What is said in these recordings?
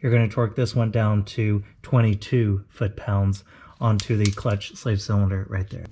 You're going to torque this one down to 22 foot-pounds onto the clutch slave cylinder right there.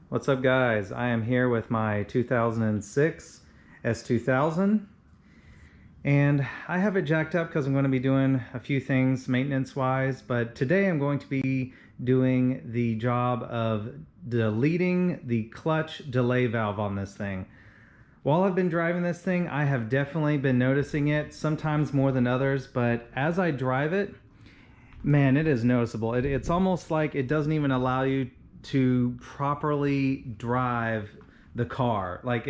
What's up, guys? I am here with my 2006 S2000, and I have it jacked up because I'm going to be doing a few things maintenance wise, but today I'm going to be doing the job of deleting the clutch delay valve on this thing. While I've been driving this thing, I have definitely been noticing it, sometimes more than others, but as I drive it, man, it is noticeable. It's almost like it doesn't even allow you to properly drive the car. Like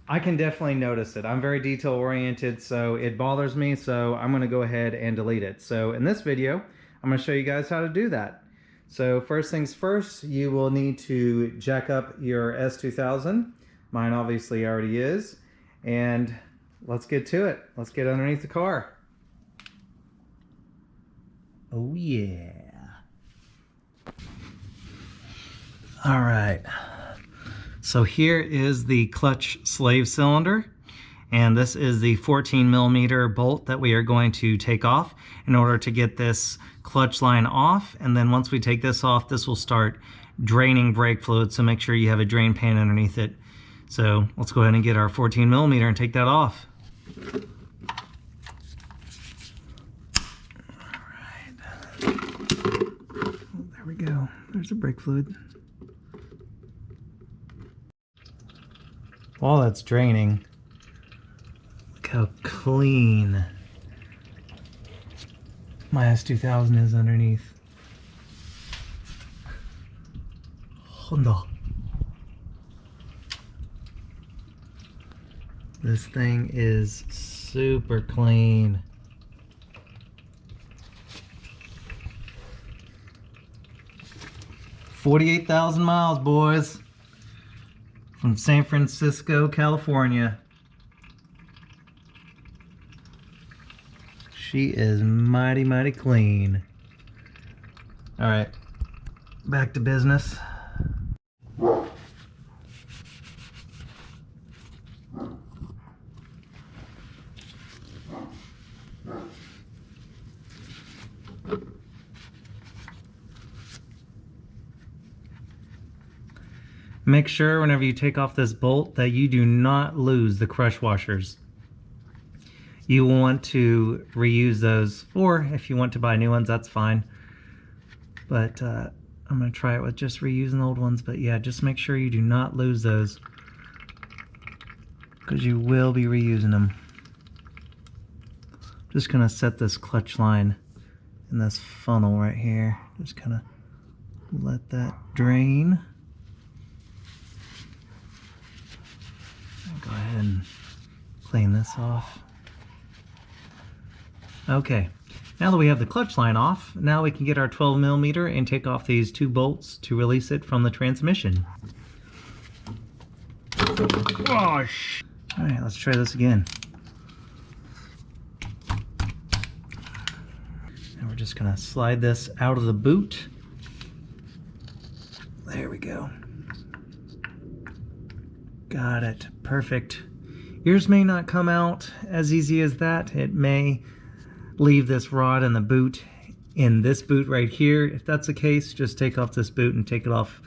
I can definitely notice it. I'm very detail oriented, so it bothers me, so I'm gonna go ahead and delete it. So in this video, I'm gonna show you guys how to do that. So first things first, you will need to jack up your S2000. Mine obviously already is. And let's get to it. Let's get underneath the car. Oh yeah. All right. So here is the clutch slave cylinder. And this is the 14mm bolt that we are going to take off in order to get this clutch line off. And then once we take this off, this will start draining brake fluid. So make sure you have a drain pan underneath it. So let's go ahead and get our 14mm and take that off. All right. Oh, there we go. There's the brake fluid. While that's draining, look how clean my S2000 is underneath. Honda. This thing is super clean. $48,000 miles, boys. From San Francisco, California. She is mighty, mighty clean. All right, back to business. Make sure whenever you take off this bolt that you do not lose the crush washers. You want to reuse those, or if you want to buy new ones, that's fine. But I'm going to try it with just reusing the old ones. But yeah, just make sure you do not lose those, because you will be reusing them. Just going to set this clutch line in this funnel right here. Just kind of let that drain. Go ahead and clean this off. Okay, now that we have the clutch line off, now we can get our 12mm and take off these two bolts to release it from the transmission. Gosh! All right, let's try this again. Now we're just gonna slide this out of the boot. There we go. Got it. Perfect. Yours may not come out as easy as that. It may leave this rod in the boot, in this boot right here. If that's the case, just take off this boot and take it off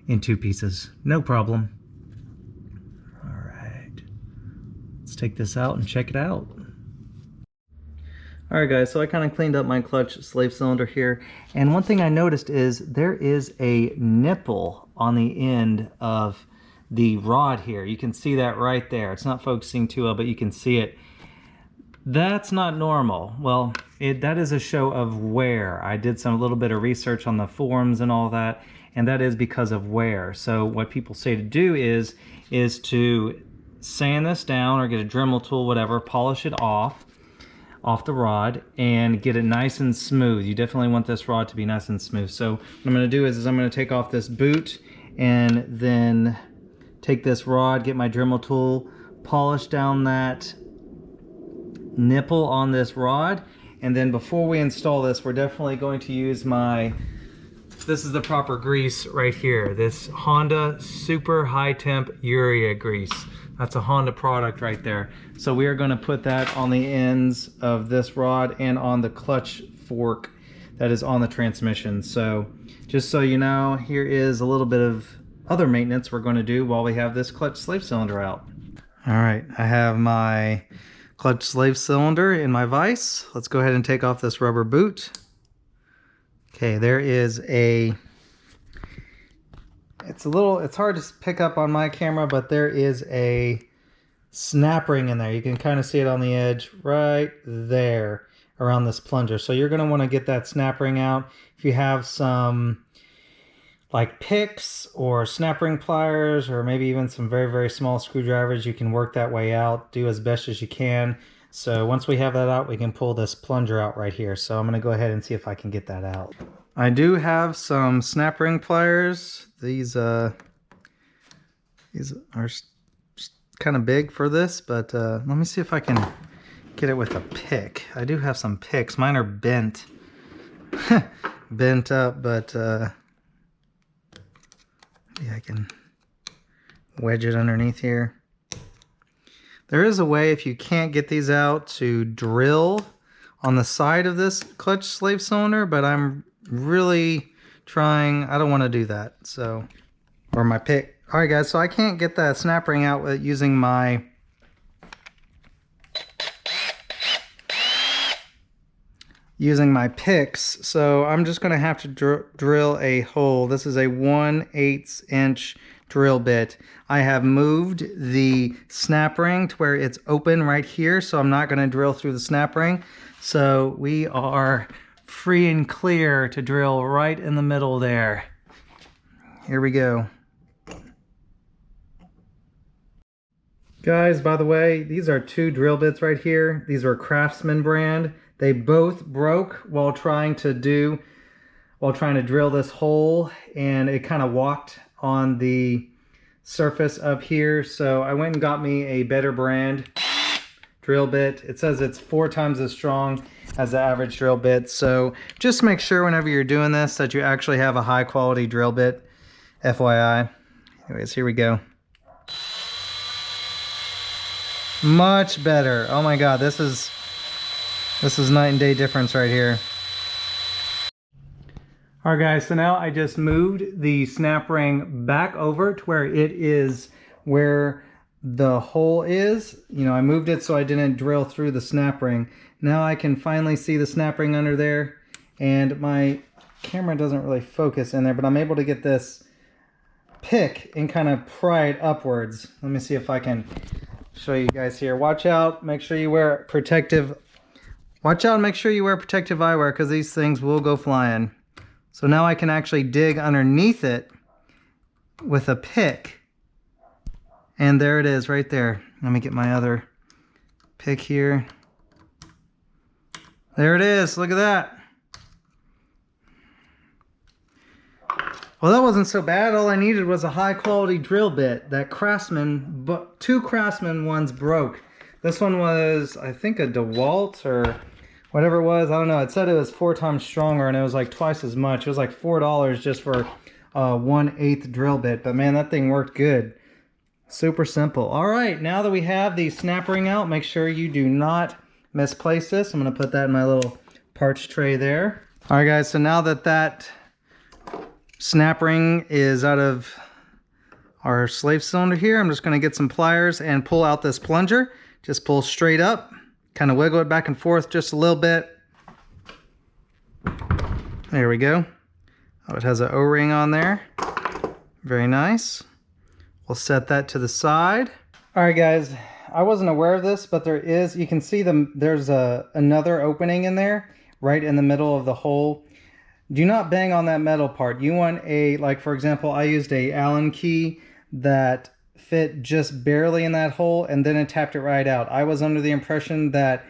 in two pieces. No problem. All right. Let's take this out and check it out. All right, guys, so I kind of cleaned up my clutch slave cylinder here. And one thing I noticed is there is a nipple on the end of the rod here. You can see that right there. It's not focusing too well, but you can see it. That's not normal. Well, that is a show of wear. I did a little bit of research on the forums and all that, and that is because of wear. So what people say to do is to sand this down or get a Dremel tool, whatever, polish it off the rod and get it nice and smooth. You definitely want this rod to be nice and smooth. So what I'm going to do is I'm going to take off this boot and then take this rod, get my Dremel tool, polish down that nipple on this rod, and then before we install this, we're definitely going to use this is the proper grease right here, this Honda super high temp urea grease. That's a Honda product right there. So we are going to put that on the ends of this rod and on the clutch fork that is on the transmission. So just so you know, here is a little bit of other maintenance we're going to do while we have this clutch slave cylinder out. All right, I have my clutch slave cylinder in my vise. Let's go ahead and take off this rubber boot. Okay, there is it's hard to pick up on my camera, but there is a snap ring in there. You can kind of see it on the edge right there around this plunger. So you're going to want to get that snap ring out. If you have some like picks or snap ring pliers, or maybe even some very, very small screwdrivers, you can work that way out, do as best as you can. So once we have that out, we can pull this plunger out right here. So I'm going to go ahead and see if I can get that out. I do have some snap ring pliers. These are kind of big for this, but let me see if I can get it with a pick. I do have some picks. Mine are bent. Bent up, but yeah, I can wedge it underneath here. There is a way, if you can't get these out, to drill on the side of this clutch slave cylinder, but I'm really trying, I don't want to do that. So, or my pick. All right guys, so I can't get that snap ring out with using my picks, so I'm just going to have to drill a hole. This is a 1/8 inch drill bit. I have moved the snap ring to where it's open right here, so I'm not going to drill through the snap ring. So we are free and clear to drill right in the middle there. Here we go. Guys, by the way, these are 2 drill bits right here. These are Craftsman brand. They both broke while trying to drill this hole, and it kind of walked on the surface up here. So I went and got me a better brand drill bit. It says it's 4 times as strong as the average drill bit. So just make sure whenever you're doing this that you actually have a high quality drill bit, FYI. Anyways, here we go. Much better. Oh my God, this is night and day difference right here. All right guys, so now I just moved the snap ring back over to where it is where the hole is. You know, I moved it so I didn't drill through the snap ring. Now I can finally see the snap ring under there, and my camera doesn't really focus in there, but I'm able to get this pick and kind of pry it upwards. Let me see if I can show you guys here. Watch out, make sure you wear protective eyewear, because these things will go flying. So now I can actually dig underneath it with a pick. And there it is right there. Let me get my other pick here. There it is, look at that. Well, that wasn't so bad. All I needed was a high quality drill bit. That Craftsman, but 2 Craftsman ones broke. This one was, I think, a DeWalt or whatever it was. I don't know. It said it was 4 times stronger, and it was like twice as much. It was like $4 just for a 1/8 drill bit. But man, that thing worked good. Super simple. All right, now that we have the snap ring out, make sure you do not misplace this. I'm going to put that in my little parts tray there. All right, guys. So now that snap ring is out of our slave cylinder here, I'm just going to get some pliers and pull out this plunger. Just pull straight up. Kind of wiggle it back and forth just a little bit. There we go. Oh, it has an O-ring on there. Very nice. We'll set that to the side. All right, guys. I wasn't aware of this, but you can see there's another opening in there, right in the middle of the hole. Do not bang on that metal part. You want like for example, I used a Allen key that fit just barely in that hole, and then it tapped it right out. I was under the impression that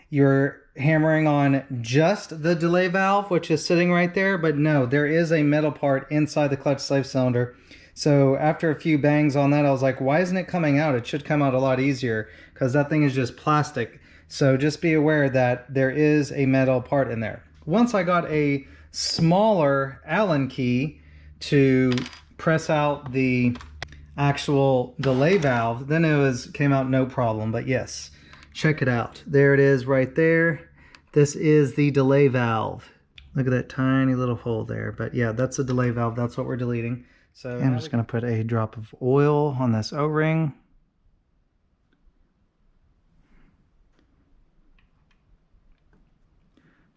you're hammering on just the delay valve, which is sitting right there, but no, there is a metal part inside the clutch slave cylinder. So after a few bangs on that, I was like, why isn't it coming out? It should come out a lot easier, because that thing is just plastic. So just be aware that there is a metal part in there. Once I got a smaller Allen key to press out the actual delay valve, then it came out no problem. But yes, check it out. There it is right there. This is the delay valve. Look at that tiny little hole there. But yeah, that's a delay valve. That's what we're deleting. So I'm just going to put a drop of oil on this O-ring.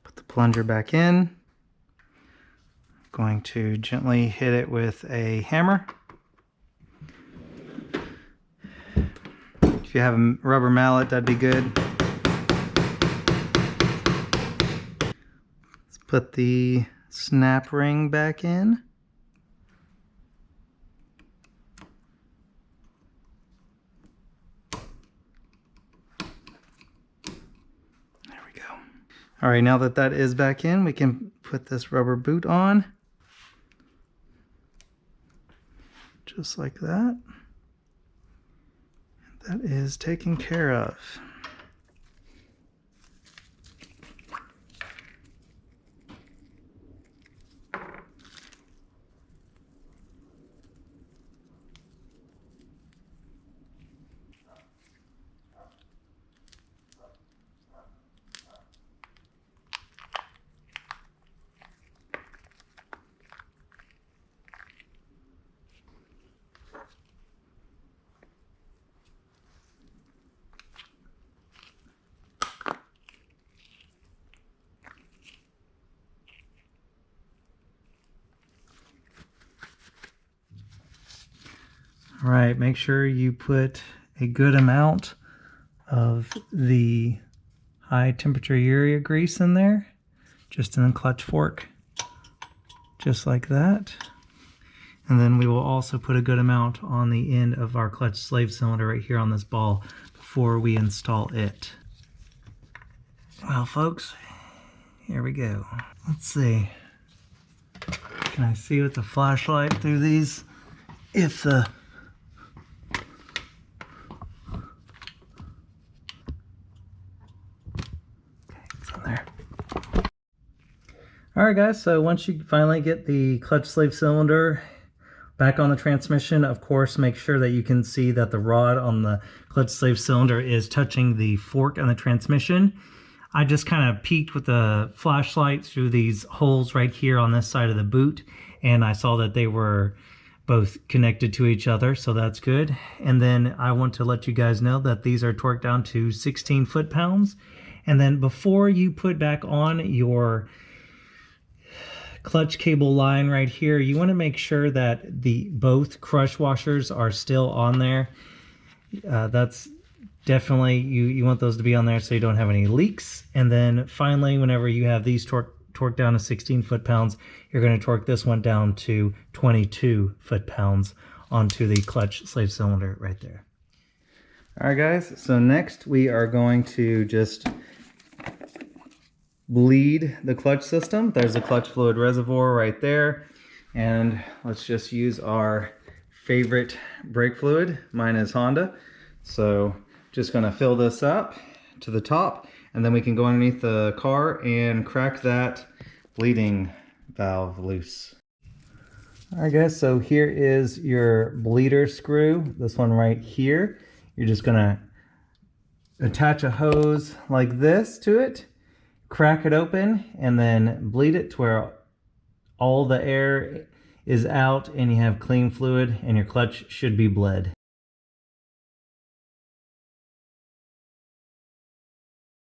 Put the plunger back in. Going to gently hit it with a hammer. If you have a rubber mallet, that'd be good. Let's put the snap ring back in. There we go. All right, now that that is back in, we can put this rubber boot on. Just like that. That is taken care of. All right, make sure you put a good amount of the high temperature urea grease in there, just in the clutch fork, just like that. And then we will also put a good amount on the end of our clutch slave cylinder right here on this ball before we install it. Well, folks, here we go. Let's see. Can I see with the flashlight through these? If the Alright guys, so once you finally get the clutch slave cylinder back on the transmission, of course make sure that you can see that the rod on the clutch slave cylinder is touching the fork on the transmission. I just kind of peeked with the flashlight through these holes right here on this side of the boot, and I saw that they were both connected to each other, so that's good. And then I want to let you guys know that these are torqued down to 16 foot-pounds. And then before you put back on your clutch cable line right here, you want to make sure that both crush washers are still on there. That's definitely, you want those to be on there so you don't have any leaks. And then finally, whenever you have these torqued down to 16 foot-pounds, you're going to torque this one down to 22 foot-pounds onto the clutch slave cylinder right there. All right guys, so next we are going to just bleed the clutch system. There's a clutch fluid reservoir right there, and let's just use our favorite brake fluid. Mine is Honda, so just going to fill this up to the top, and then we can go underneath the car and crack that bleeding valve loose. All right guys, so here is your bleeder screw, this one right here. You're just going to attach a hose like this to it, crack it open, and then bleed it to where all the air is out and you have clean fluid, and your clutch should be bled.